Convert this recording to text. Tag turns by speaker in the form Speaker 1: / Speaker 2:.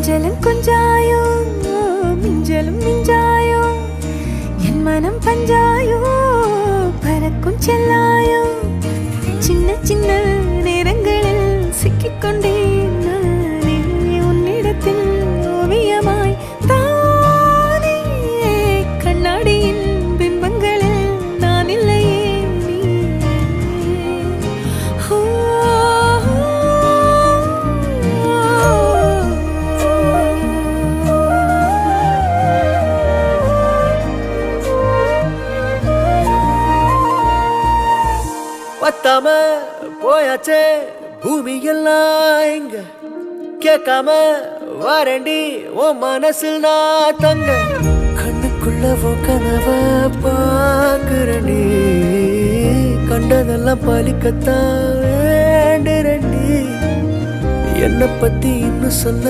Speaker 1: கொஞ்சலும் கொஞ்சாயோ மிஞ்சலும் மிஞ்சாயோ என் மனம் பஞ்சாயோ பறக்கும் செல்லாயோ சின்ன சின்ன நேரங்களில் சிக்கிக்கொண்டேன் நானே உன்னிடத்தில் ஓவியமாய் தானே கண்ணாடியின் பிம்பங்களில் நான் இல்லையே நீ
Speaker 2: பத்தாம போயாச்சே பூமி எல்லாம் இங்க கேட்காம வாரண்டி உன் மனசில் நான் தங்க கண்ணுக்குள்ள கனவ பாக்குறண்டி கண்டதெல்லாம் பலிக்கத்தான் வேண்டுறண்டி என்னை பத்தி இன்னும் சொல்ல